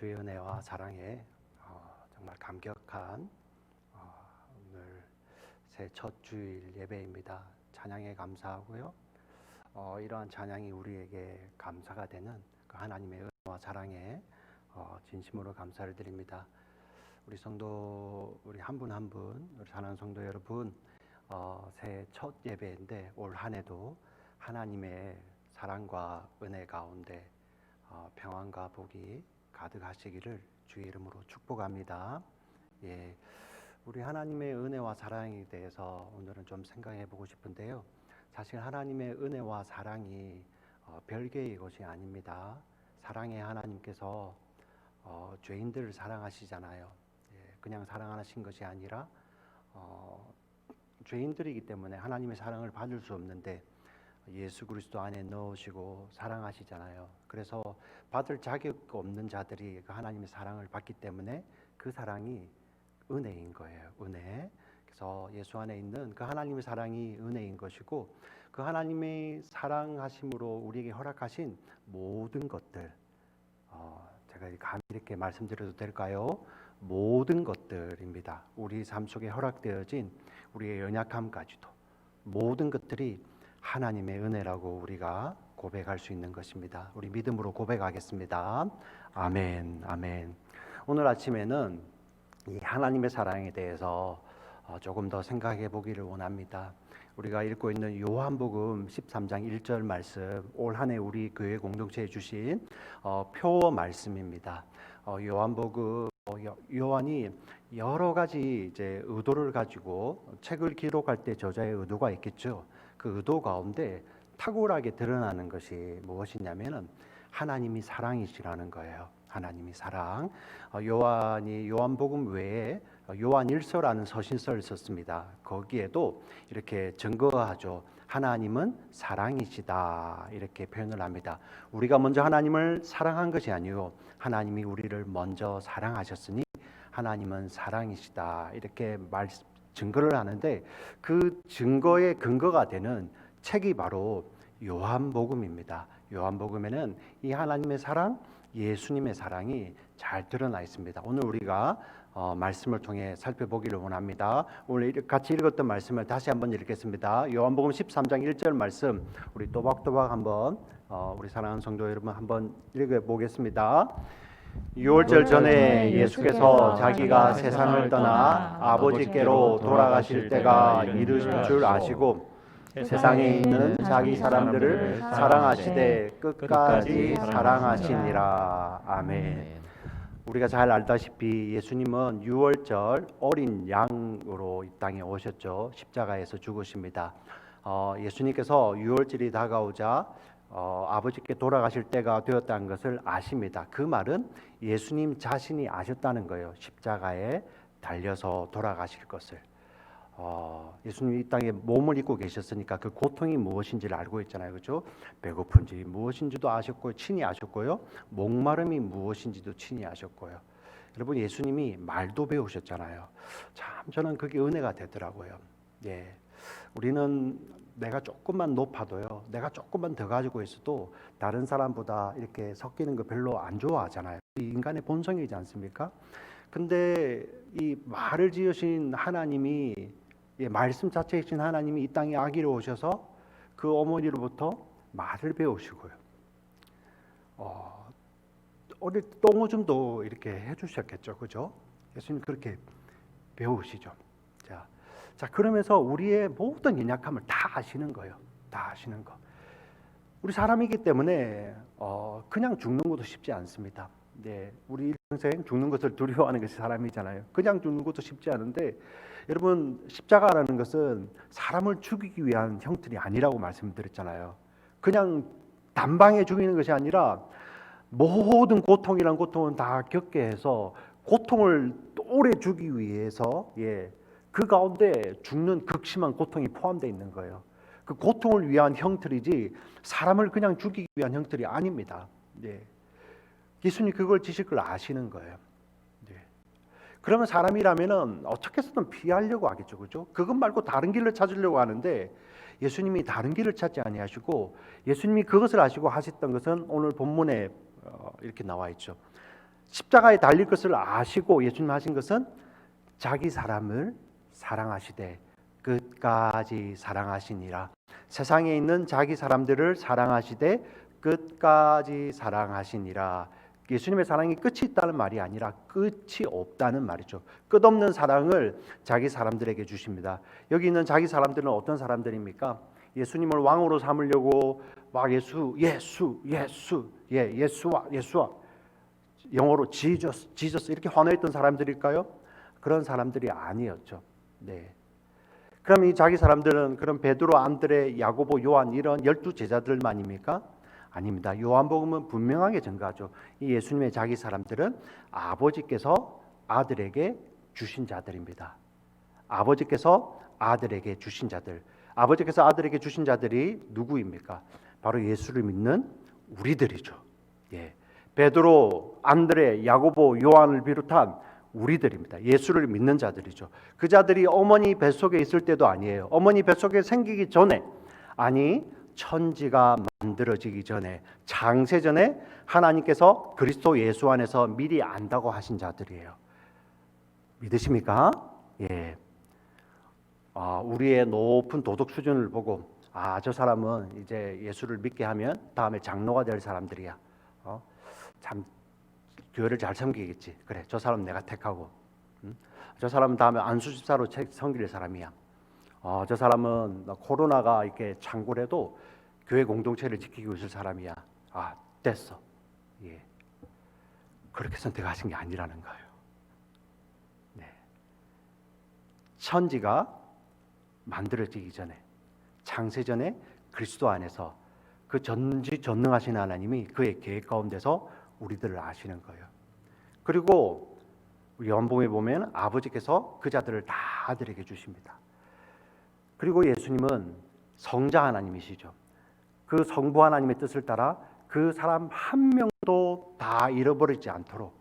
주의 은혜와 사랑에 정말 감격한 오늘 새 첫 주일 예배입니다. 찬양에 감사하고요. 이러한 찬양이 우리에게 감사가 되는 그 하나님의 은혜와 사랑에 진심으로 감사를 드립니다. 우리 성도 우리 한 분 한 분 우리 사랑하는 성도 여러분, 새해 첫 예배인데 올 한 해도 하나님의 사랑과 은혜 가운데 평안과 복이 가득하시기를 주의 이름으로 축복합니다. 예, 우리 하나님의 은혜와 사랑에 대해서 오늘은 좀 생각해 보고 싶은데요. 사실 하나님의 은혜와 사랑이 별개의 것이 아닙니다. 사랑의 하나님께서 죄인들을 사랑하시잖아요. 예, 그냥 사랑하신 것이 아니라 죄인들이기 때문에 하나님의 사랑을 받을 수 없는데 예수 그리스도 안에 넣으시고 사랑하시잖아요. 그래서 받을 자격 없는 자들이 그 하나님의 사랑을 받기 때문에 그 사랑이 은혜인 거예요. 은혜. 그래서 예수 안에 있는 그 하나님의 사랑이 은혜인 것이고, 그 하나님의 사랑하심으로 우리에게 허락하신 모든 것들, 제가 감히 이렇게 말씀드려도 될까요? 모든 것들입니다. 우리 삶 속에 허락되어진 우리의 연약함까지도 모든 것들이 하나님의 은혜라고 우리가 고백할 수 있는 것입니다. 우리 믿음으로 고백하겠습니다. 아멘, 아멘. 오늘 아침에는 이 하나님의 사랑에 대해서 조금 더 생각해 보기를 원합니다. 우리가 읽고 있는 요한복음 13장 1절 말씀, 올 한 해 우리 교회 공동체에 주신 표 말씀입니다. 요한복음 요한이 여러 가지 이제 의도를 가지고 책을 기록할 때 저자의 의도가 있겠죠. 그 의도 가운데 탁월하게 드러나는 것이 무엇이냐면은 하나님이 사랑이시라는 거예요. 하나님이 사랑. 요한이 요한복음 외에 요한 1서라는 서신서를 썼습니다. 거기에도 이렇게 증거하죠. 하나님은 사랑이시다, 이렇게 표현을 합니다. 우리가 먼저 하나님을 사랑한 것이 아니요, 하나님이 우리를 먼저 사랑하셨으니 하나님은 사랑이시다, 이렇게 증거를 하는데, 그 증거의 근거가 되는 책이 바로 요한복음입니다. 요한복음에는 이 하나님의 사랑, 예수님의 사랑이 잘 드러나 있습니다. 오늘 우리가 말씀을 통해 살펴보기를 원합니다. 오늘 같이 읽었던 말씀을 다시 한번 읽겠습니다. 요한복음 13장 1절 말씀, 우리 또박또박 한번 우리 사랑하는 성도 여러분 한번 읽어보겠습니다. 유월절 전에 예수께서 자기가 세상을 떠나 아버지께로 돌아가실 때가 이르실 줄 아시고 세상에 있는 자기 사람들을 사랑하시되 끝까지 사랑하시니라. 아멘. 우리가 잘 알다시피 예수님은 유월절 어린 양으로 이 땅에 오셨죠. 십자가에서 죽으십니다. 예수님께서 유월절이 다가오자 아버지께 돌아가실 때가 되었다는 것을 아십니다. 그 말은 예수님 자신이 아셨다는 거예요. 십자가에 달려서 돌아가실 것을. 예수님이 이 땅에 몸을 입고 계셨으니까 그 고통이 무엇인지를 알고 있잖아요. 그렇죠? 배고픈지 무엇인지도 아셨고요. 친히 아셨고요. 목마름이 무엇인지도 친히 아셨고요. 여러분, 예수님이 말도 배우셨잖아요. 참 저는 그게 은혜가 되더라고요. 예. 우리는 내가 조금만 높아도요, 내가 조금만 더 가지고 있어도 다른 사람보다 이렇게 섞이는 거 별로 안 좋아하잖아요. 인간의 본성이지 않습니까? 근데 이 말을 지으신 하나님이, 말씀 자체이신 하나님이 이 땅에 아기로 오셔서 그 어머니로부터 말을 배우시고요. 어릴 때 똥오줌도 이렇게 해주셨겠죠, 그죠? 예수님 그렇게 배우시죠. 자, 그러면서 우리의 모든 연약함을 다 아시는 거예요. 다 아시는 거. 우리 사람이기 때문에 그냥 죽는 것도 쉽지 않습니다. 네, 우리 일평생 죽는 것을 두려워하는 것이 사람이잖아요. 그냥 죽는 것도 쉽지 않은데, 여러분, 십자가라는 것은 사람을 죽이기 위한 형틀이 아니라고 말씀드렸잖아요. 그냥 단방에 죽이는 것이 아니라 모든 고통이란 고통은 다 겪게 해서 고통을 오래 주기 위해서, 그 가운데 죽는 극심한 고통이 포함되어 있는 거예요. 그 고통을 위한 형틀이지 사람을 그냥 죽이기 위한 형틀이 아닙니다. 예수님 그걸 지실 걸 아시는 거예요. 그러면 사람이라면은 어떻게 해서든 피하려고 하겠죠, 그죠? 그것 말고 다른 길을 찾으려고 하는데 예수님이 다른 길을 찾지 아니하시고, 예수님이 그것을 아시고 하셨던 것은 오늘 본문에 이렇게 나와 있죠. 십자가에 달릴 것을 아시고 예수님 하신 것은 자기 사람을 사랑하시되 끝까지 사랑하시니라. 세상에 있는 자기 사람들을 사랑하시되 끝까지 사랑하시니라. 예수님의 사랑이 끝이 있다는 말이 아니라 끝이 없다는 말이죠. 끝없는 사랑을 자기 사람들에게 주십니다. 여기 있는 자기 사람들은 어떤 사람들입니까? 예수님을 왕으로 삼으려고 막 예수와 영어로 지저스 이렇게 환호했던 사람들일까요? 그런 사람들이 아니었죠. 네. 그럼 이 자기 사람들은 그럼 베드로, 안드레, 야고보, 요한 이런 12 제자들만입니까? 아닙니다. 요한복음은 분명하게 증거하죠. 이 예수님의 자기 사람들은 아버지께서 아들에게 주신 자들입니다. 아버지께서 아들에게 주신 자들. 아버지께서 아들에게 주신 자들이 누구입니까? 바로 예수를 믿는 우리들이죠. 예. 베드로, 안드레, 야고보, 요한을 비롯한 우리들입니다. 예수를 믿는 자들이죠. 그 자들이 어머니 뱃속에 있을 때도 아니에요. 어머니 뱃속에 생기기 전에, 아니 천지가 만들어지기 전에, 창세전에 하나님께서 그리스도 예수 안에서 미리 안다고 하신 자들이에요. 믿으십니까? 예. 우리의 높은 도덕 수준을 보고 저 사람은 이제 예수를 믿게 하면 다음에 장로가 될 사람들이야. 참 교회를 잘 섬기겠지. 그래, 저 사람 내가 택하고. 저 사람은 다음에 안수집사로 섬길 사람이야. 저 사람은 코로나가 이렇게 창궐해도 교회 공동체를 지키고 있을 사람이야. 됐어. 예. 그렇게 선택하신 게 아니라는 거예요. 네. 천지가 만들어지기 전에, 창세전에 그리스도 안에서 그 전지전능하신 하나님이 그의 계획 가운데서 우리들을 아시는 거예요. 그리고 요한복음에 보면 아버지께서 그 자들을 다 아들에게 주십니다. 그리고 예수님은 성자 하나님이시죠. 그 성부 하나님의 뜻을 따라 그 사람 한 명도 다 잃어버리지 않도록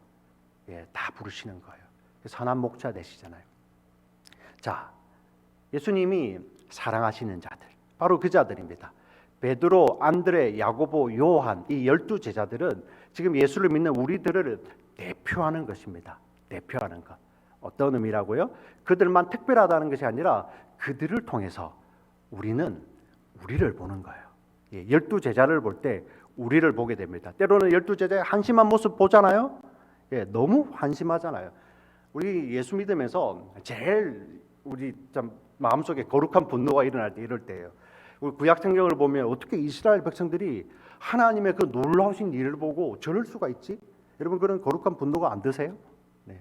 다 부르시는 거예요. 선한 목자 되시잖아요. 자, 예수님이 사랑하시는 자들, 바로 그 자들입니다. 베드로, 안드레, 야고보, 요한 이 12 제자들은 지금 예수를 믿는 우리들을 대표하는 것입니다. 대표하는 것. 어떤 의미라고요? 그들만 특별하다는 것이 아니라 그들을 통해서 우리는 우리를 보는 거예요. 12 제자를 볼 때 우리를 보게 됩니다. 때로는 12 제자의 한심한 모습 보잖아요. 너무 한심하잖아요. 우리 예수 믿으면서 제일 우리 참 마음속에 거룩한 분노가 일어날 때 이럴 때예요. 우리 구약 성경을 보면 어떻게 이스라엘 백성들이 하나님의 그 놀라우신 일을 보고 저럴 수가 있지? 여러분 그런 거룩한 분노가 안 드세요? 네.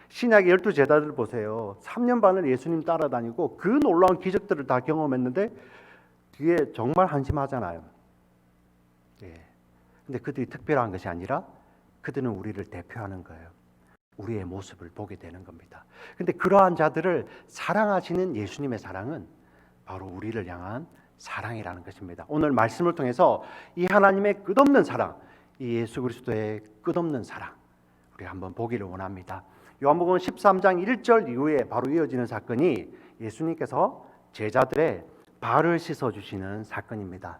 신약의 12 제자들 보세요. 3년 반을 예수님 따라다니고 그 놀라운 기적들을 다 경험했는데 뒤에 정말 한심하잖아요. 근데 그들이 특별한 것이 아니라 그들은 우리를 대표하는 거예요. 우리의 모습을 보게 되는 겁니다. 근데 그러한 자들을 사랑하시는 예수님의 사랑은 바로 우리를 향한 사랑이라는 것입니다. 오늘 말씀을 통해서 이 하나님의 끝없는 사랑, 이 예수 그리스도의 끝없는 사랑 우리 한번 보기를 원합니다. 요한복음 13장 1절 이후에 바로 이어지는 사건이 예수님께서 제자들의 발을 씻어 주시는 사건입니다.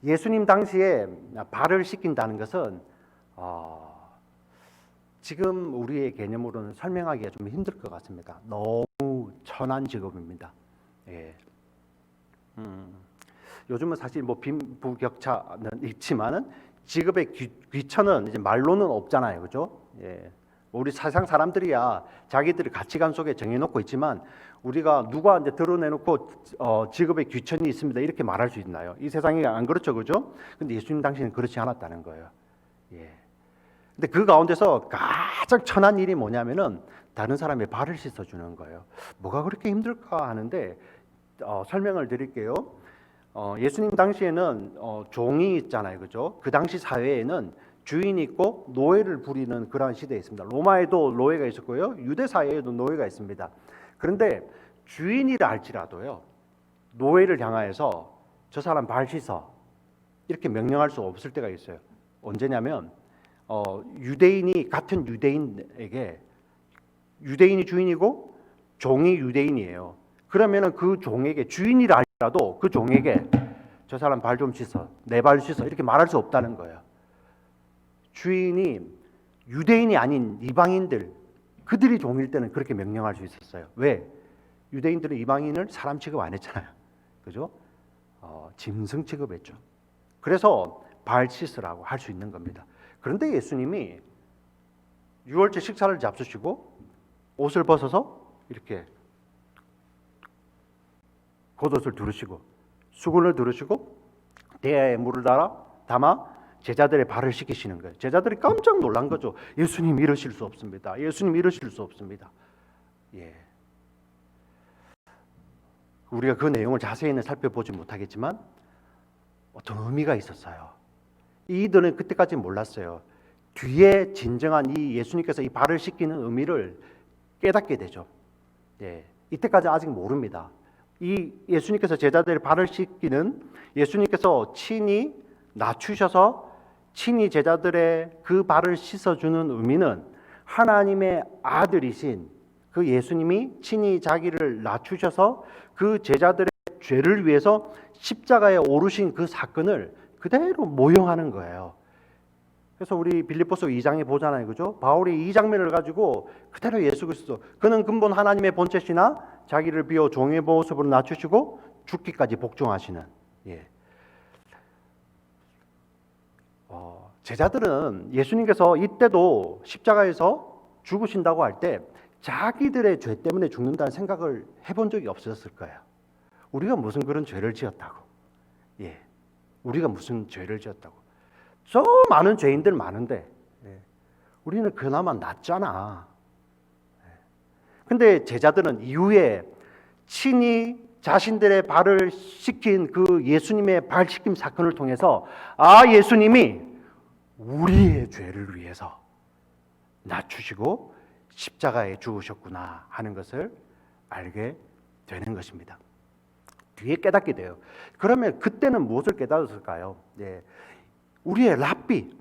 예수님 당시에 발을 씻긴다는 것은 지금 우리의 개념으로는 설명하기가 좀 힘들 것 같습니다. 너무 천한 직업입니다. 요즘은 사실 뭐 빈부격차는 있지만은 직업의 귀천은 이제 말로는 없잖아요, 그죠? 우리 세상 사람들이야 자기들의 가치관 속에 정해놓고 있지만 우리가 누가 이제 드러내놓고 직업의 귀천이 있습니다 이렇게 말할 수 있나요? 이 세상이 안 그렇죠, 그죠? 근데 예수님 당시에는 그렇지 않았다는 거예요. 근데 그 가운데서 가장 천한 일이 뭐냐면은 다른 사람의 발을 씻어주는 거예요. 뭐가 그렇게 힘들까 하는데 설명을 드릴게요. 예수님 당시에는 종이 있잖아요, 그죠? 그 당시 사회에는 주인이 있고 노예를 부리는 그러한 시대에 있습니다. 로마에도 노예가 있었고요, 유대 사회에도 노예가 있습니다. 그런데 주인이라 할지라도요, 노예를 향하여서 저 사람 발 씻어 이렇게 명령할 수 없을 때가 있어요. 언제냐면 유대인이 같은 유대인에게 유대인이 주인이고 종이 유대인이에요. 그러면은 그 종에게 주인이라 할지라도 그 종에게 저 사람 발 좀 씻어, 내 발 씻어 이렇게 말할 수 없다는 거예요. 주인이 유대인이 아닌 이방인들, 그들이 종일 때는 그렇게 명령할 수 있었어요. 왜? 유대인들은 이방인을 사람 취급 안 했잖아요. 그죠? 짐승 취급했죠. 그래서 발 씻으라고 할 수 있는 겁니다. 그런데 예수님이 유월절 식사를 잡수시고 옷을 벗어서 이렇게 겉옷을 두르시고 수건을 두르시고 대야에 물을 담아 제자들의 발을 씻기시는 거예요. 제자들이 깜짝 놀란 거죠. 예수님 이러실 수 없습니다. 예수님 이러실 수 없습니다. 예. 우리가 그 내용을 자세히는 살펴보지 못하겠지만 어떤 의미가 있었어요. 이들은 그때까지 몰랐어요. 뒤에 진정한 이 예수님께서 이 발을 씻기는 의미를 깨닫게 되죠. 예. 이때까지 아직 모릅니다. 이 예수님께서 제자들의 발을 씻기는, 예수님께서 친히 낮추셔서 친히 제자들의 그 발을 씻어주는 의미는 하나님의 아들이신 그 예수님이 친히 자기를 낮추셔서 그 제자들의 죄를 위해서 십자가에 오르신 그 사건을 그대로 모형하는 거예요. 그래서 우리 빌립보서 2장에 보잖아요. 그죠? 바울이 이 장면을 가지고 그대로 예수 그리스도, 그는 근본 하나님의 본체시나 자기를 비워 종의 모습으로 낮추시고 죽기까지 복종하시는. 예. 제자들은 예수님께서 이때도 십자가에서 죽으신다고 할 때 자기들의 죄 때문에 죽는다는 생각을 해본 적이 없었을 거예요. 우리가 무슨 그런 죄를 지었다고. 예. 우리가 무슨 죄를 지었다고. 저 많은 죄인들 많은데 우리는 그나마 낫잖아. 근데 제자들은 이후에 친히 자신들의 발을 씻긴 그 예수님의 발 씻김 사건을 통해서 예수님이 우리의 죄를 위해서 낮추시고 십자가에 죽으셨구나 하는 것을 알게 되는 것입니다. 뒤에 깨닫게 돼요. 그러면 그때는 무엇을 깨달았을까요? 우리의 랍비,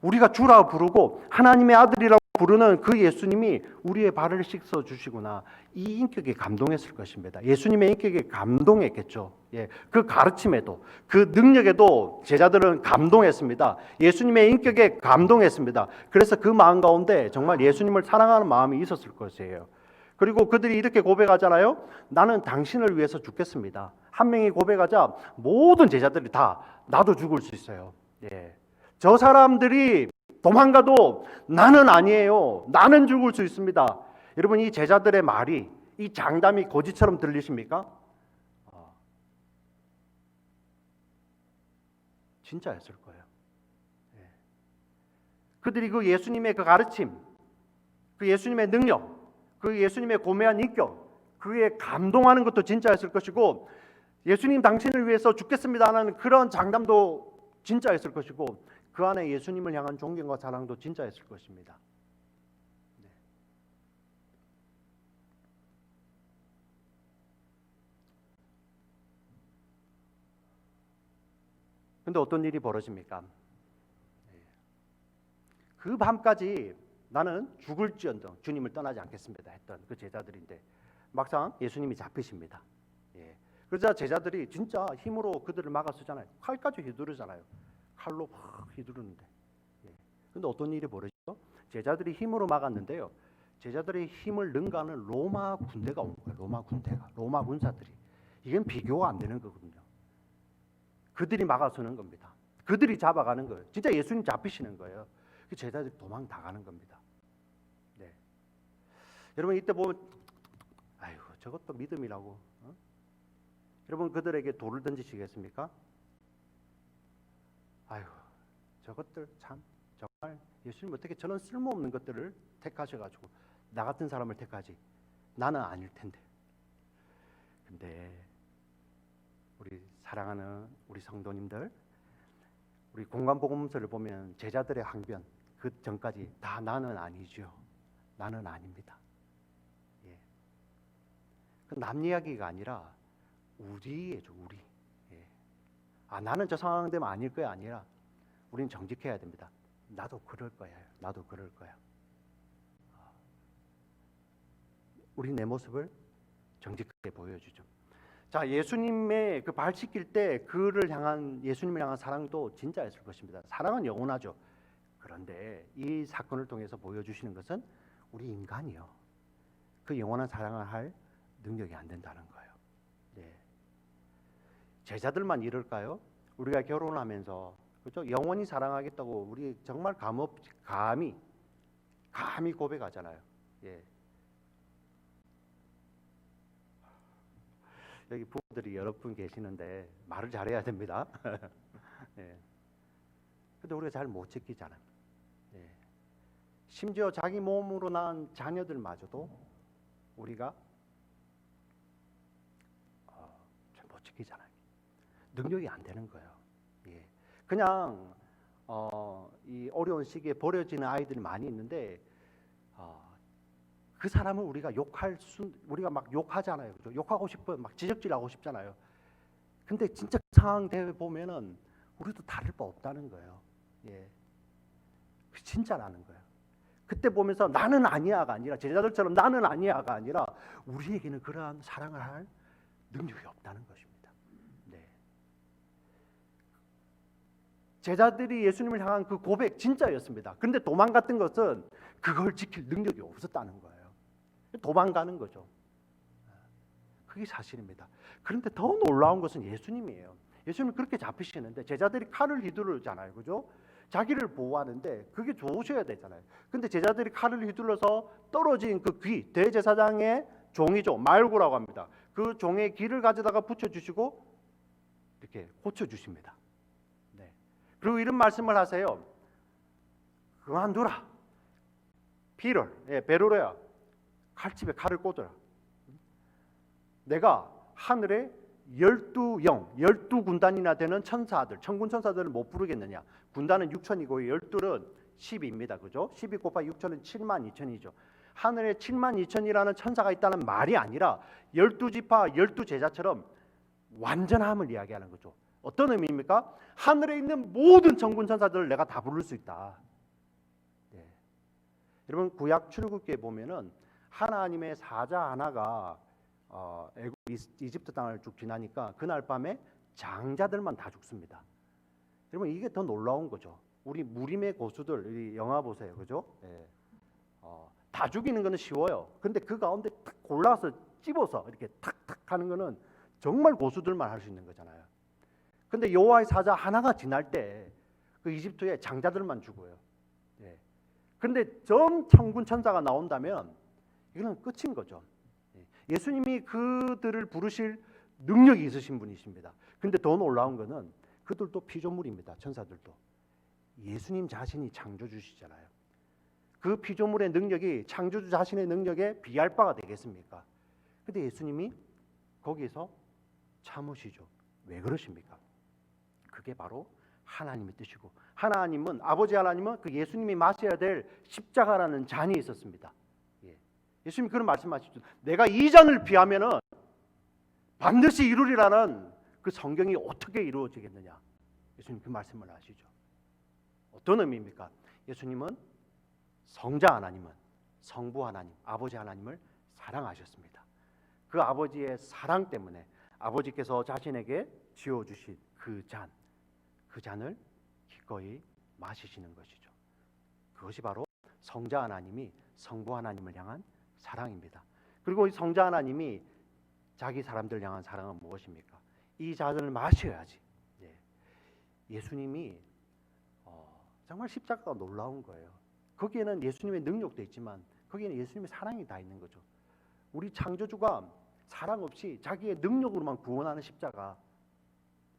우리가 주라 부르고 하나님의 아들이라고 부르는 그 예수님이 우리의 발을 씻어 주시구나. 이 인격에 감동했을 것입니다. 예수님의 인격에 감동했겠죠. 그 가르침에도, 그 능력에도 제자들은 감동했습니다. 예수님의 인격에 감동했습니다. 그래서 그 마음 가운데 정말 예수님을 사랑하는 마음이 있었을 것이에요. 그리고 그들이 이렇게 고백하잖아요. 나는 당신을 위해서 죽겠습니다. 한 명이 고백하자 모든 제자들이 다 나도 죽을 수 있어요. 저 사람들이 도망가도 나는 아니에요. 나는 죽을 수 있습니다. 여러분, 이 제자들의 말이, 이 장담이 거짓처럼 들리십니까? 진짜였을 거예요. 그들이 그 예수님의 그 가르침, 그 예수님의 능력, 그 예수님의 고매한 인격, 그에 감동하는 것도 진짜였을 것이고, 예수님 당신을 위해서 죽겠습니다 하는 그런 장담도 진짜였을 것이고, 그 안에 예수님을 향한 존경과 사랑도 진짜였을 것입니다. 근데 어떤 일이 벌어집니까? 그 밤까지 나는 죽을지언정 주님을 떠나지 않겠습니다 했던 그 제자들인데 막상 예수님이 잡히십니다. 그러자 제자들이 진짜 힘으로 그들을 막아서잖아요. 칼까지 휘두르잖아요. 칼로 막 휘두르는데. 근데 어떤 일이 벌어지죠? 제자들이 힘으로 막았는데요. 제자들의 힘을 능가하는 로마 군대가 온 거예요. 로마 군사들이. 이건 비교가 안 되는 거거든요. 그들이 막아서는 겁니다. 그들이 잡아가는 거예요. 진짜 예수님 잡히시는 거예요. 그 제자들이 도망 다 가는 겁니다. 여러분, 이때 보면 아이고 저것도 믿음이라고. 여러분, 그들에게 돌을 던지시겠습니까? 아이고 저것들 참 정말 예수님 어떻게 저런 쓸모없는 것들을 택하셔가지고 나 같은 사람을 택하지. 나는 아닐 텐데. 근데 우리 사랑하는 우리 성도님들, 우리 공관복음서를 보면 제자들의 항변, 그 전까지 다 나는 아니죠. 나는 아닙니다. 그 남 이야기가 아니라 우리예죠. 우리. 나는 저 상황 되면 아닐 거야 아니라 우리는 정직해야 됩니다. 나도 그럴 거야. 나도 그럴 거야. 우리 내 모습을 정직하게 보여주죠. 자, 예수님의 그 발 씻길 때 그를 향한 예수님을 향한 사랑도 진짜였을 것입니다. 사랑은 영원하죠. 그런데 이 사건을 통해서 보여주시는 것은 우리 인간이요, 그 영원한 사랑을 할 능력이 안 된다는 거예요. 네. 제자들만 이럴까요? 우리가 결혼하면서, 그렇죠? 영원히 사랑하겠다고 우리 정말 감히 고백하잖아요. 예. 여기 부부들이 여러 분 계시는데 말을 잘해야 됩니다. 예. 근데 우리가 잘 못 지키잖아요. 예. 심지어 자기 몸으로 낳은 자녀들마저도 우리가 잘 못 지키잖아요. 능력이 안 되는 거예요. 예. 그냥 이 어려운 시기에 버려지는 아이들이 많이 있는데 그 사람을 우리가 우리가 막 욕하잖아요. 그죠? 욕하고 싶어요. 막 지적질하고 싶잖아요. 근데 진짜 상황 대회 보면은 우리도 다를 바 없다는 거예요. 예. 진짜라는 거예요. 그때 보면서 나는 아니야가 아니라, 제자들처럼 나는 아니야가 아니라 우리에게는 그러한 사랑을 할 능력이 없다는 것입니다. 네. 제자들이 예수님을 향한 그 고백 진짜였습니다. 그런데 도망갔던 것은 그걸 지킬 능력이 없었다는 거예요. 도망가는 거죠. 그게 사실입니다. 그런데 더 놀라운 것은 예수님이에요. 예수님 그렇게 잡히시는데 제자들이 칼을 휘두르잖아요. 그죠? 자기를 보호하는데 그게 좋으셔야 되잖아요. 근데 제자들이 칼을 휘둘러서 떨어진 그 귀, 대제사장의 종이죠. 말구라고 합니다. 그 종의 귀를 가져다가 붙여주시고 이렇게 고쳐주십니다. 네. 그리고 이런 말씀을 하세요. 그만두라. 베드로야, 칼집에 칼을 꽂아라. 내가 하늘에 12군단이나 되는 천사들, 천군 천사들을 못 부르겠느냐. 군단은 6천이고 12는 10입니다. 그죠? 12 곱하기 6천은 7만 2천이죠. 하늘에 7만 2천이라는 천사가 있다는 말이 아니라 12지파 12제자처럼 완전함을 이야기하는 거죠. 어떤 의미입니까? 하늘에 있는 모든 천군 천사들을 내가 다 부를 수 있다. 네. 여러분 구약 출애굽기에 보면은 하나님의 사자 하나가 애굽 이집트 땅을 쭉 지나니까 그날 밤에 장자들만 다 죽습니다. 여러분 이게 더 놀라운 거죠. 우리 무림의 고수들, 이 영화 보세요, 그죠? 예. 다 죽이는 거는 쉬워요. 근데 그 가운데 탁 골라서 찝어서 이렇게 탁탁 하는 거는 정말 고수들만 할 수 있는 거잖아요. 근데 여호와의 사자 하나가 지날 때 그 이집트의 장자들만 죽어요. 예. 근데 전 천군 천사가 나온다면 이거는 끝인 거죠. 예수님이 그들을 부르실 능력이 있으신 분이십니다. 근데 더 놀라운 거는 그들도 피조물입니다. 천사들도. 예수님 자신이 창조주시잖아요. 그 피조물의 능력이 창조주 자신의 능력에 비할 바가 되겠습니까? 근데 예수님이 거기에서 참으시죠. 왜 그러십니까? 그게 바로 하나님의 뜻이고, 아버지 하나님은 그 예수님이 마셔야 될 십자가라는 잔이 있었습니다. 예수님이 그런 말씀하시죠. 내가 이 잔을 피하면은 반드시 이루리라는 그 성경이 어떻게 이루어지겠느냐. 예수님 그 말씀을 하시죠. 어떤 의미입니까? 예수님은 성자 하나님은 성부 하나님, 아버지 하나님을 사랑하셨습니다. 그 아버지의 사랑 때문에 아버지께서 자신에게 지어주신 그 잔을 기꺼이 마시시는 것이죠. 그것이 바로 성자 하나님이 성부 하나님을 향한 사랑입니다. 그리고 이 성자 하나님이 자기 사람들 향한 사랑은 무엇입니까? 이 잔을 마셔야지. 예수님이 정말 십자가가 놀라운 거예요. 거기에는 예수님의 능력도 있지만 거기에는 예수님의 사랑이 다 있는 거죠. 우리 창조주가 사랑 없이 자기의 능력으로만 구원하는 십자가,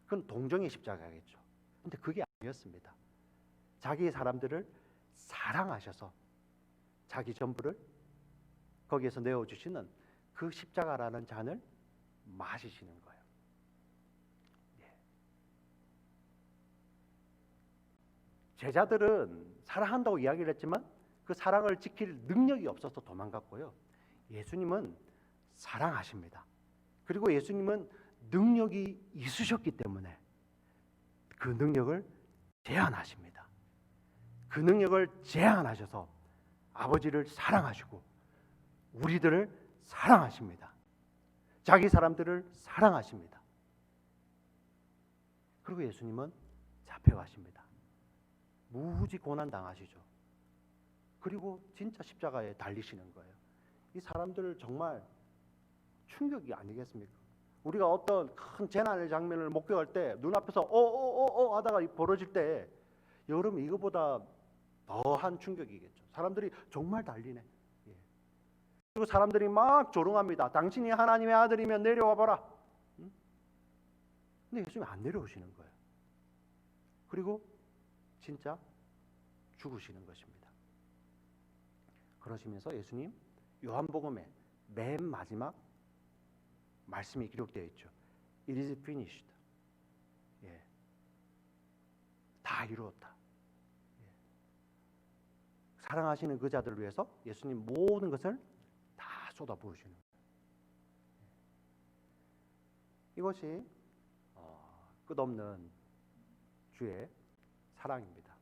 그건 동정의 십자가겠죠. 근데 그게 아니었습니다. 자기의 사람들을 사랑하셔서 자기 전부를 거기에서 내어주시는 그 십자가라는 잔을 마시시는 거예요. 제자들은 사랑한다고 이야기를 했지만 그 사랑을 지킬 능력이 없어서 도망갔고요. 예수님은 사랑하십니다. 그리고 예수님은 능력이 있으셨기 때문에 그 능력을 제한하십니다. 그 능력을 제한하셔서 아버지를 사랑하시고 우리들을 사랑하십니다. 자기 사람들을 사랑하십니다. 그리고 예수님은 잡혀가십니다. 무지 고난 당하시죠. 그리고 진짜 십자가에 달리시는 거예요. 이 사람들 정말 충격이 아니겠습니까? 우리가 어떤 큰 재난의 장면을 목격할 때 눈앞에서 하다가 벌어질 때 여러분 이거보다 더한 충격이겠죠. 사람들이 정말 달리네. 예. 그리고 사람들이 막 조롱합니다. 당신이 하나님의 아들이면 내려와 봐라. 응? 근데 예수님이 안 내려오시는 거예요. 그리고 진짜 죽으시는 것입니다. 그러시면서 예수님 요한복음의 맨 마지막 말씀이 기록되어 있죠. It is finished. 예. 다 이루었다. 예. 사랑하시는 그 자들을 위해서 예수님 모든 것을 다 쏟아부으시는 거예요. 이것이 끝없는 주의 사랑입니다.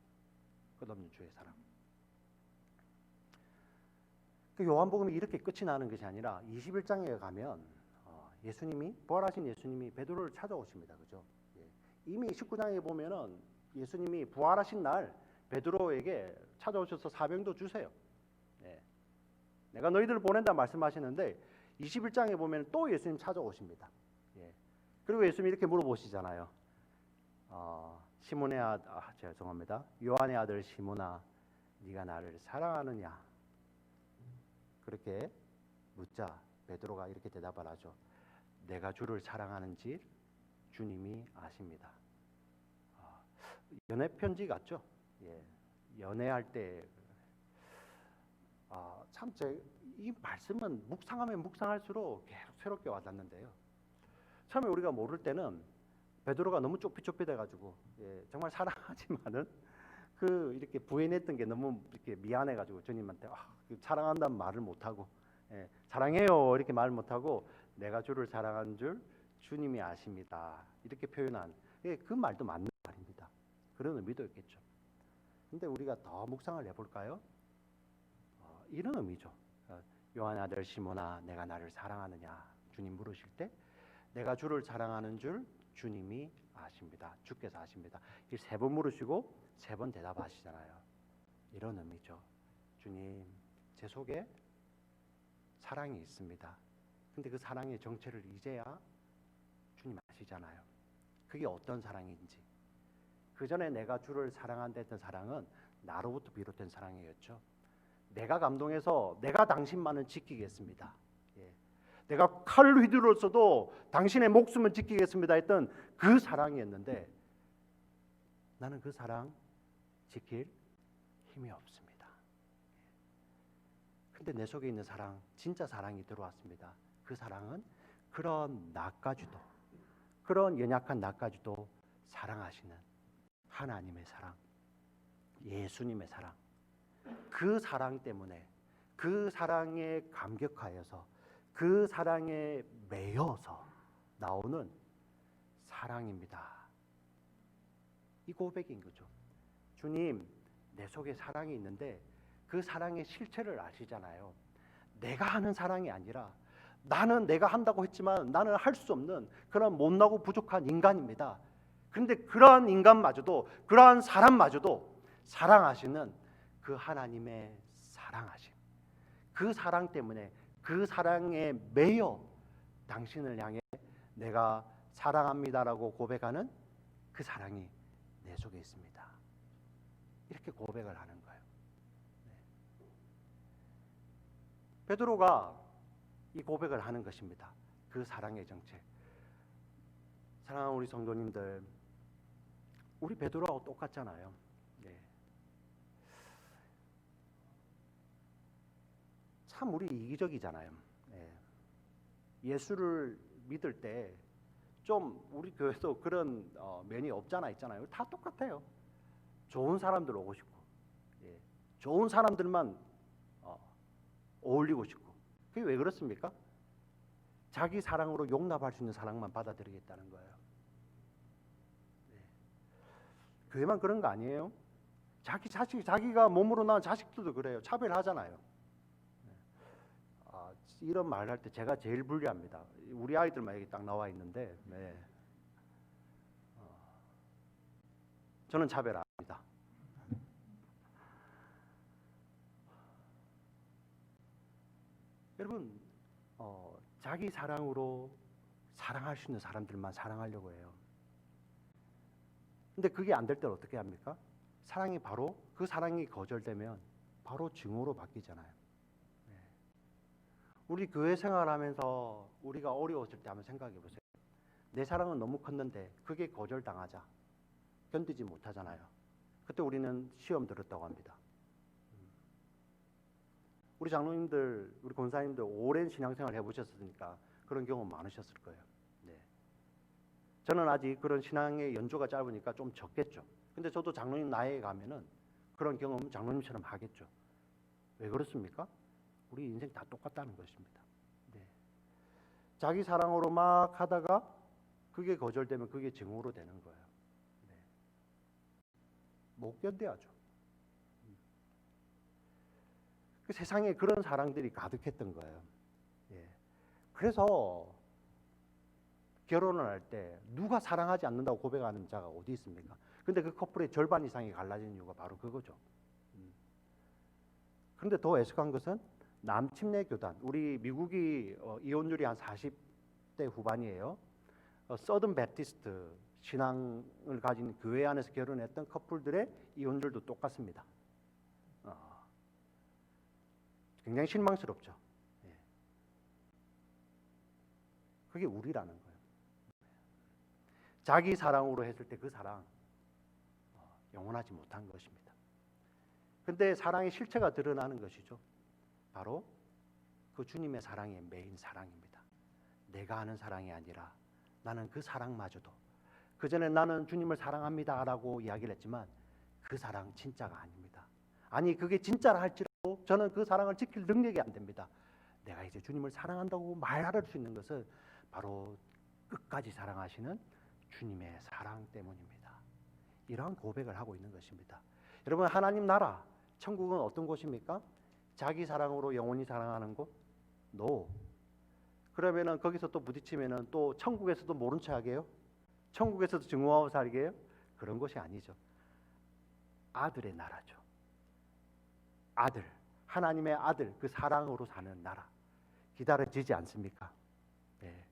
끝없는 주의 사랑. 그 요한복음이 이렇게 끝이 나는 것이 아니라 21장에 가면 예수님이 부활하신 예수님이 베드로를 찾아오십니다. 그죠? 예. 이미 19장에 보면은 예수님이 부활하신 날 베드로에게 찾아오셔서 사명도 주세요. 예. 내가 너희들을 보낸다 말씀하시는데 21장에 보면 또 예수님 찾아오십니다. 예. 그리고 예수님이 이렇게 물어보시잖아요. 시몬의 죄송합니다. 요한의 아들 시몬아, 네가 나를 사랑하느냐? 그렇게 묻자 베드로가 이렇게 대답을 하죠. 내가 주를 사랑하는지 주님이 아십니다. 연애 편지 같죠? 예. 연애할 때 참 이 말씀은 묵상하면 묵상할수록 계속 새롭게 와닿는데요. 처음에 우리가 모를 때는 베드로가 너무 좁히돼가지고 정말 사랑하지만은 이렇게 부인했던 게 너무 이렇게 미안해가지고 주님한테 사랑한다는 말을 못하고 사랑해요 이렇게 말을 못하고 내가 주를 사랑한 줄 주님이 아십니다 이렇게 표현한 그 말도 맞는 말입니다. 그런 의미도 있겠죠. 근데 우리가 더 묵상을 해볼까요? 이런 의미죠. 요한의 아들 시몬아 내가 나를 사랑하느냐 주님 물으실 때 내가 주를 사랑하는 줄 주님이 아십니다. 주께서 아십니다. 이 세 번 물으시고 세 번 대답하시잖아요. 이런 의미죠. 주님 제 속에 사랑이 있습니다. 근데 그 사랑의 정체를 이제야 주님 아시잖아요. 그게 어떤 사랑인지. 그 전에 내가 주를 사랑한다 했던 사랑은 나로부터 비롯된 사랑이었죠. 내가 감동해서 내가 당신만을 지키겠습니다. 예. 내가 칼을 휘두르서도 당신의 목숨을 지키겠습니다 했던 그 사랑이었는데 나는 그 사랑 지킬 힘이 없습니다. 근데 내 속에 있는 사랑, 진짜 사랑이 들어왔습니다. 그 사랑은 그런 나까지도, 그런 연약한 나까지도 사랑하시는 하나님의 사랑, 예수님의 사랑. 그 사랑 때문에 그 사랑에 감격하여서 그 사랑에 매여서 나오는 사랑입니다. 이 고백인 거죠. 주님, 내 속에 사랑이 있는데 그 사랑의 실체를 아시잖아요. 내가 하는 사랑이 아니라 나는 내가 한다고 했지만 나는 할 수 없는 그런 못나고 부족한 인간입니다. 그런데 그러한 인간마저도 그러한 사람마저도 사랑하시는 그 하나님의 사랑하심, 그 사랑 때문에 그 사랑에 매여 당신을 향해 내가 사랑합니다라고 고백하는 그 사랑이 내 속에 있습니다. 이렇게 고백을 하는 거예요. 베드로가 이 고백을 하는 것입니다. 그 사랑의 정체. 사랑하는 우리 성도님들, 우리 베드로하고 똑같잖아요. 참 우리 이기적이잖아요. 예수를 믿을 때 좀 우리 교회도 그런 면이 없잖아 있잖아요. 다 똑같아요. 좋은 사람들 오고 싶고, 좋은 사람들만 어울리고 싶고. 그게 왜 그렇습니까? 자기 사랑으로 용납할 수 있는 사랑만 받아들이겠다는 거예요. 교회만 그런 거 아니에요? 자기가 몸으로 낳은 자식들도 그래요. 차별하잖아요. 이런 말을 할 때 제가 제일 불리합니다. 우리 아이들만 여기 딱 나와 있는데, 저는 차별 안 합니다. 여러분, 자기 사랑으로 사랑할 수 있는 사람들만 사랑하려고 해요. 근데 그게 안 될 때는 어떻게 합니까? 사랑이 바로 그 사랑이 거절되면 바로 증오로 바뀌잖아요. 네. 우리 교회 생활하면서 우리가 어려웠을 때 한번 생각해 보세요. 내 사랑은 너무 컸는데 그게 거절당하자 견디지 못하잖아요. 그때 우리는 시험 들었다고 합니다. 우리 장로님들, 우리 권사님들 오랜 신앙생활 해보셨으니까 그런 경험 많으셨을 거예요. 네. 저는 아직 그런 신앙의 연조가 짧으니까 좀 적겠죠. 근데 저도 장로님 나이에 가면은 그런 경험 장로님처럼 하겠죠. 왜 그렇습니까? 우리 인생 다 똑같다는 것입니다. 네. 자기 사랑으로 막 하다가 그게 거절되면 그게 증오로 되는 거예요. 네. 못 견뎌야죠. 그 세상에 그런 사랑들이 가득했던 거예요. 예. 그래서 결혼을 할 때 누가 사랑하지 않는다고 고백하는 자가 어디 있습니까? 근데 그 커플의 절반 이상이 갈라진 이유가 바로 그거죠. 그런데 더 애석한 것은 남침내 교단, 우리 미국이 이혼율이 한 40대 후반이에요. 서든 배티스트 신앙을 가진 교회 안에서 결혼했던 커플들의 이혼율도 똑같습니다. 굉장히 실망스럽죠. 예. 그게 우리라는 거예요. 자기 사랑으로 했을 때 그 사랑 영원하지 못한 것입니다. 근데 사랑의 실체가 드러나는 것이죠. 바로 그 주님의 사랑의 메인 사랑입니다. 내가 하는 사랑이 아니라 나는 그 사랑마저도, 그전에 나는 주님을 사랑합니다 라고 이야기를 했지만 그 사랑 진짜가 아닙니다. 아니 그게 진짜라 할지라도 저는 그 사랑을 지킬 능력이 안 됩니다. 내가 이제 주님을 사랑한다고 말할 수 있는 것은 바로 끝까지 사랑하시는 주님의 사랑 때문입니다. 이러한 고백을 하고 있는 것입니다. 여러분, 하나님 나라 천국은 어떤 곳입니까? 자기 사랑으로 영원히 사랑하는 곳? No. 그러면은 거기서 또 부딪히면은 또 천국에서도 모른 체 하게요? 천국에서도 증오하고 살게요? 그런 것이 아니죠. 아들의 나라죠. 아들, 하나님의 아들, 그 사랑으로 사는 나라. 기다려지지 않습니까? 네.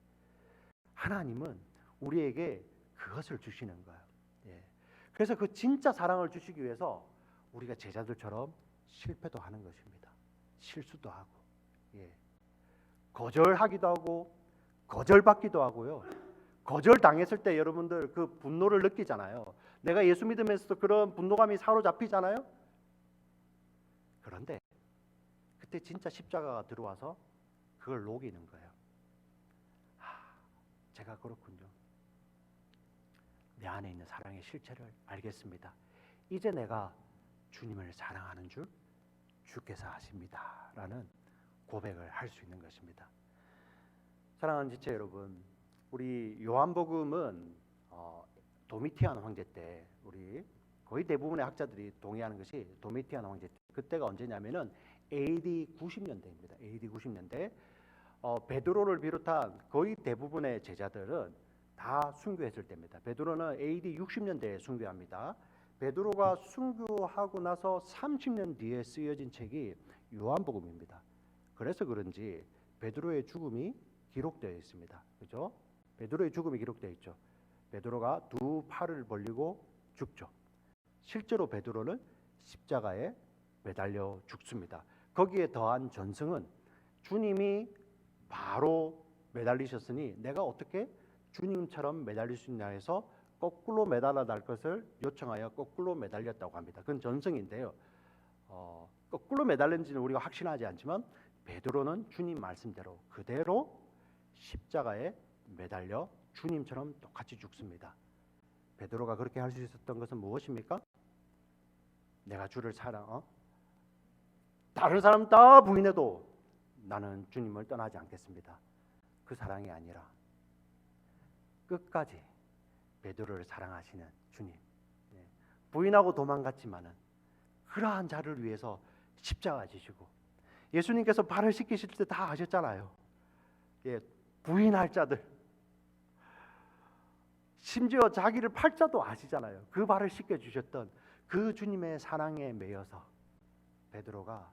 하나님은 우리에게 그것을 주시는 거예요. 예. 그래서 그 진짜 사랑을 주시기 위해서 우리가 제자들처럼 실패도 하는 것입니다. 실수도 하고, 예. 거절하기도 하고, 거절받기도 하고요. 거절당했을 때 여러분들 그 분노를 느끼잖아요. 내가 예수 믿으면서도 그런 분노감이 사로잡히잖아요. 그런데 그때 진짜 십자가가 들어와서 그걸 녹이는 거예요. 제가 그렇군요. 내 안에 있는 사랑의 실체를 알겠습니다. 이제 내가 주님을 사랑하는 줄 주께서 아십니다 라는 고백을 할 수 있는 것입니다. 사랑하는 지체 여러분, 우리 요한복음은 도미티안 황제 때 우리 거의 대부분의 학자들이 동의하는 것이 도미티안 황제 때, 그때가 언제냐면은 AD 90년대입니다. AD 90년대 베드로를 비롯한 거의 대부분의 제자들은 다 순교했을 때입니다. 베드로는 AD 60년대에 순교합니다. 베드로가 순교하고 나서 30년 뒤에 쓰여진 책이 요한복음입니다. 그래서 그런지 베드로의 죽음이 기록되어 있습니다. 그렇죠? 베드로의 죽음이 기록되어 있죠. 베드로가 두 팔을 벌리고 죽죠. 실제로 베드로는 십자가에 매달려 죽습니다. 거기에 더한 전승은 주님이 바로 매달리셨으니 내가 어떻게 주님처럼 매달릴 수 있냐 해서 거꾸로 매달아 달 것을 요청하여 거꾸로 매달렸다고 합니다. 그건 전승인데요. 거꾸로 매달린지는 우리가 확신하지 않지만 베드로는 주님 말씀대로 그대로 십자가에 매달려 주님처럼 똑같이 죽습니다. 베드로가 그렇게 할 수 있었던 것은 무엇입니까? 내가 주를 다른 사람 다 부인해도 나는 주님을 떠나지 않겠습니다. 그 사랑이 아니라 끝까지 베드로를 사랑하시는 주님. 부인하고 도망갔지만은 그러한 자를 위해서 십자가 지시고 예수님께서 발을 씻기실 때 다 아셨잖아요. 부인할 자들, 심지어 자기를 팔 자도 아시잖아요. 그 발을 씻겨 주셨던 그 주님의 사랑에 매여서 베드로가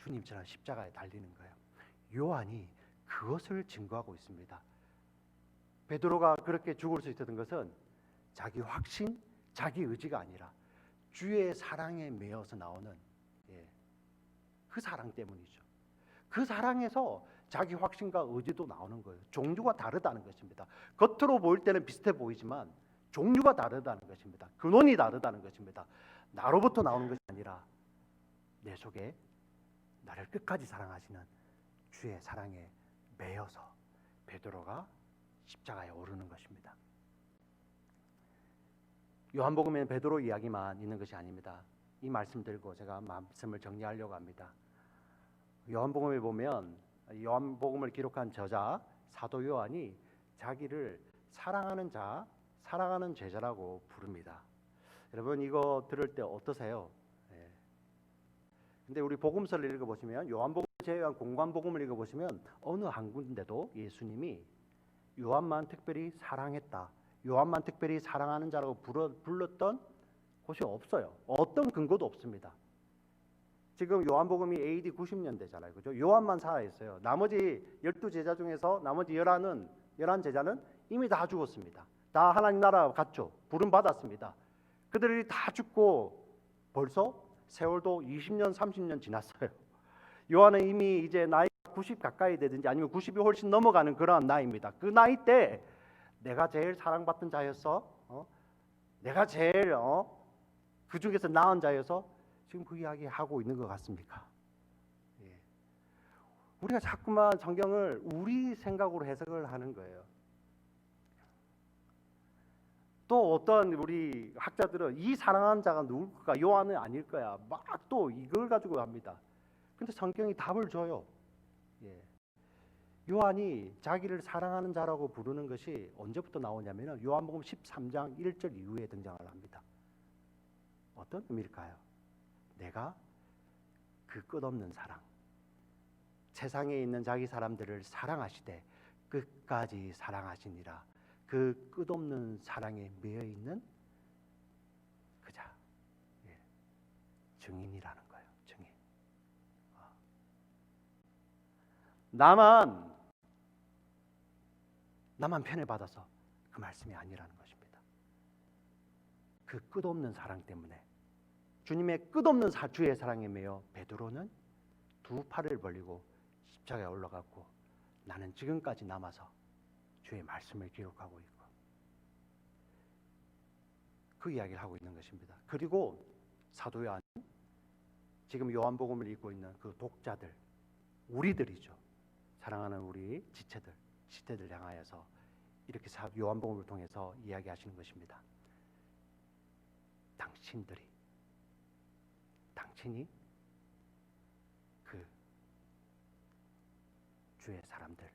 주님처럼 십자가에 달리는 거예요. 요한이 그것을 증거하고 있습니다. 베드로가 그렇게 죽을 수 있었던 것은 자기 확신, 자기 의지가 아니라 주의 사랑에 매여서 나오는 그 사랑 때문이죠. 그 사랑에서 자기 확신과 의지도 나오는 거예요. 종류가 다르다는 것입니다. 겉으로 보일 때는 비슷해 보이지만 종류가 다르다는 것입니다. 근원이 다르다는 것입니다. 나로부터 나오는 것이 아니라 내 속에 나를 끝까지 사랑하시는 주의 사랑에 매여서 베드로가 십자가에 오르는 것입니다. 요한복음에는 베드로 이야기만 있는 것이 아닙니다. 이 말씀 들고 제가 말씀을 정리하려고 합니다. 요한복음에 보면 요한복음을 기록한 저자 사도 요한이 자기를 사랑하는 자, 사랑하는 제자라고 부릅니다. 여러분 이거 들을 때 어떠세요? 근데 우리 복음서를 읽어보시면 요한복음 제외한 공관복음을 읽어보시면 어느 한 군데도 예수님이 요한만 특별히 사랑했다, 요한만 특별히 사랑하는 자라고 불렀던 곳이 없어요. 어떤 근거도 없습니다. 지금 요한복음이 AD 90년대잖아요. 그죠? 요한만 살아있어요. 나머지 12제자 중에서 나머지 11 제자는 이미 다 죽었습니다. 다 하나님 나라 갔죠. 부름 받았습니다. 그들이 다 죽고 벌써 세월도 20년, 30년 지났어요. 요한은 이미 이제 나이가 90 가까이 되든지 아니면 90이 훨씬 넘어가는 그러한 나이입니다. 그 나이 때 내가 제일 사랑받던 자였어. 내가 제일 그 중에서 나은 자여서 지금 그 이야기 하고 있는 것 같습니까? 우리가 자꾸만 성경을 우리 생각으로 해석을 하는 거예요. 또 어떤 우리 학자들은 이 사랑하는 자가 누굴까? 요한은 아닐 거야. 막 또 이걸 가지고 합니다. 근데 성경이 답을 줘요. 요한이 자기를 사랑하는 자라고 부르는 것이 언제부터 나오냐면 요한복음 13장 1절 이후에 등장을 합니다. 어떤 의미일까요? 내가 그 끝없는 사랑, 세상에 있는 자기 사람들을 사랑하시되 끝까지 사랑하시니라. 그 끝없는 사랑에 매여있는 그자, 증인이라는 거예요. 증인. 나만 편을 받아서 그 말씀이 아니라는 것입니다. 그 끝없는 사랑 때문에 주님의 끝없는 주의 사랑에 매여 베드로는 두 팔을 벌리고 십자가에 올라갔고 나는 지금까지 남아서 주의 말씀을 기록하고 있고 그 이야기를 하고 있는 것입니다. 그리고 사도 요한은 지금 요한복음을 읽고 있는 그 독자들, 우리들이죠. 사랑하는 우리 지체들 향하여서 이렇게 요한복음을 통해서 이야기하시는 것입니다. 당신이 그 주의 사람들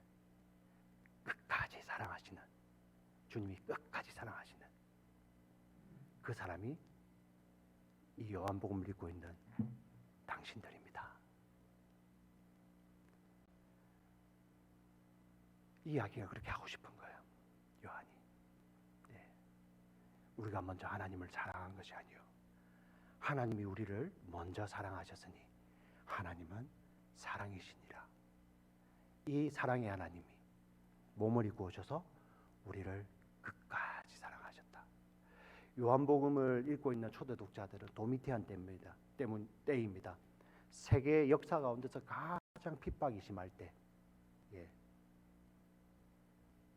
끝까지 사랑하시는, 주님이 끝까지 사랑하시는 그 사람이 이 요한복음을 읽고 있는 당신들입니다. 이 이야기가 그렇게 하고 싶은 거예요. 요한이. 우리가 먼저 하나님을 사랑한 것이 아니요, 하나님이 우리를 먼저 사랑하셨으니 하나님은 사랑이시니라. 이 사랑의 하나님이 몸을 입고 오셔서 우리를 끝까지 사랑하셨다. 요한복음을 읽고 있는 초대 독자들은 도미티안 때입니다. 세계 역사 가운데서 가장 핍박이 심할 때,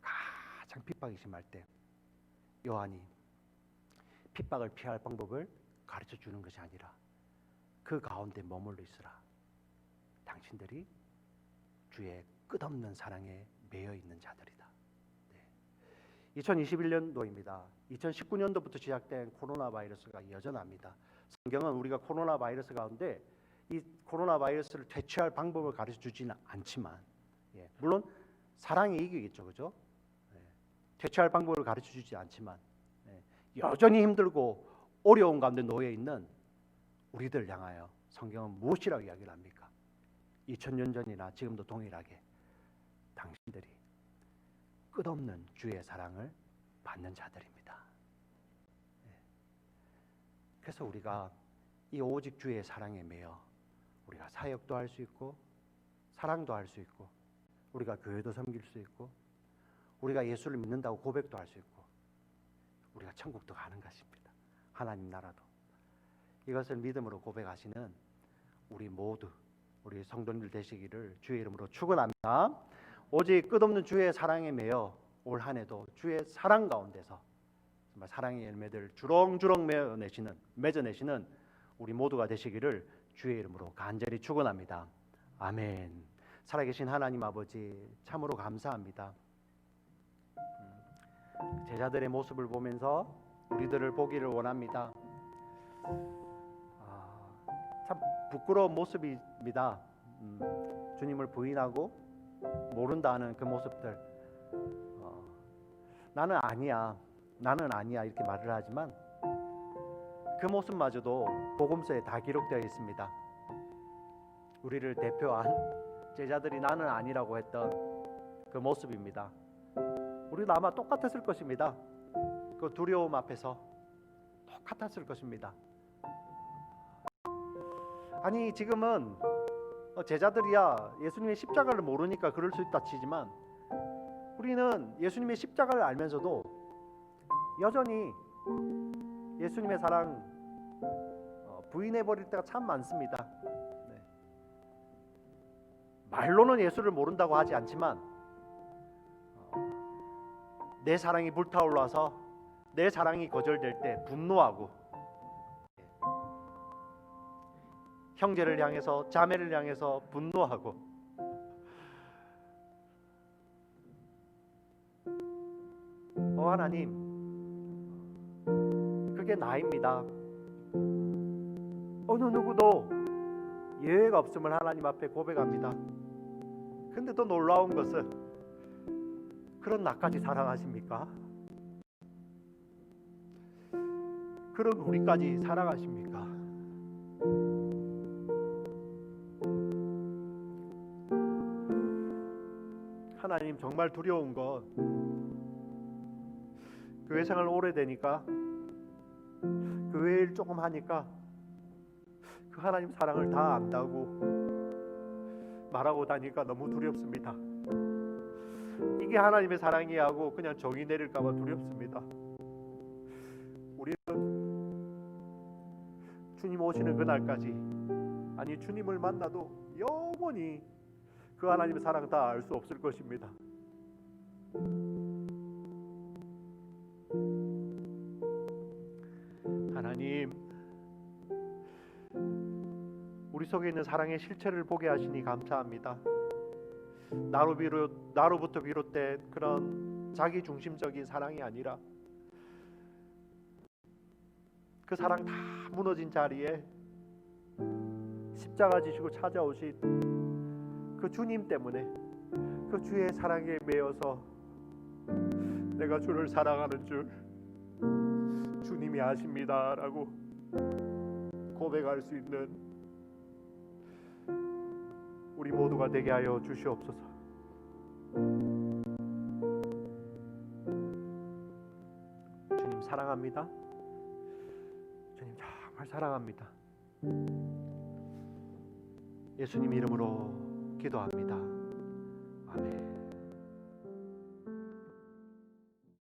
가장 핍박이 심할 때 요한이 핍박을 피할 방법을 가르쳐 주는 것이 아니라 그 가운데 머물러 있으라. 당신들이 주의 끝없는 사랑에 매여 있는 자들이다. 2021년도입니다. 2019년도부터 시작된 코로나 바이러스가 여전합니다. 성경은 우리가 코로나 바이러스 가운데 이 코로나 바이러스를 퇴치할 방법을 가르쳐 주지는 않지만, 물론 사랑이 이기겠죠, 그죠? 퇴치할 방법을 가르쳐 주지 않지만 여전히 힘들고 어려운 가운데 놓여 있는 우리들 향하여 성경은 무엇이라고 이야기를 합니까? 2000년 전이나 지금도 동일하게 당신들이 끝없는 주의 사랑을 받는 자들입니다. 그래서 우리가 이 오직 주의 사랑에 매여 우리가 사역도 할 수 있고 사랑도 할 수 있고 우리가 교회도 섬길 수 있고 우리가 예수를 믿는다고 고백도 할 수 있고 우리가 천국도 가는 것입니다. 하나님 나라도. 이것을 믿음으로 고백하시는 우리 모두 우리 성도님들 되시기를 주의 이름으로 축원합니다. 오직 끝없는 주의 사랑에 매여 올 한 해도 주의 사랑 가운데서 정말 사랑의 열매들 주렁주렁 맺어내시는 우리 모두가 되시기를 주의 이름으로 간절히 축원합니다. 아멘. 살아계신 하나님 아버지 참으로 감사합니다. 제자들의 모습을 보면서 우리들을 보기를 원합니다. 참 부끄러운 모습입니다. 주님을 부인하고 모른다는 그 모습들. 나는 아니야 이렇게 말을 하지만 그 모습마저도 복음서에 다 기록되어 있습니다. 우리를 대표한 제자들이 나는 아니라고 했던 그 모습입니다. 우리도 아마 똑같았을 것입니다. 그 두려움 앞에서 똑같았을 것입니다. 아니 지금은 제자들이야 예수님의 십자가를 모르니까 그럴 수 있다 치지만 우리는 예수님의 십자가를 알면서도 여전히 예수님의 사랑 부인해버릴 때가 참 많습니다. 네. 말로는 예수를 모른다고 하지 않지만 내 사랑이 불타올라서 내 사랑이 거절될 때 분노하고 형제를 향해서 자매를 향해서 분노하고 하나님 그게 나입니다. 어느 누구도 예외가 없음을 하나님 앞에 고백합니다. 근데 또 놀라운 것은 그런 나까지 사랑하십니까? 그런 우리까지 사랑하십니까? 하나님 정말 두려운 건 교회 생활 오래되니까 교회 일 조금 하니까 그 하나님 사랑을 다 안다고 말하고 다니까 너무 두렵습니다. 이게 하나님의 사랑이야 하고 그냥 정의 내릴까 봐 두렵습니다. 우리는 주님 오시는 그날까지 아니 주님을 만나도 영원히 그 하나님의 사랑 다 알 수 없을 것입니다. 하나님 우리 속에 있는 사랑의 실체를 보게 하시니 감사합니다. 나로부터 비롯된 그런 자기중심적인 사랑이 아니라 그 사랑 다 무너진 자리에 십자가 지시고 찾아오신 그 주님 때문에 그 주의 사랑에 매여서 내가 주를 사랑하는 줄 주님이 아십니다 라고 고백할 수 있는 우리 모두가 되게 하여 주시옵소서. 주님 사랑합니다. 주님 정말 사랑합니다. 예수님 이름으로 기도합니다. 아멘.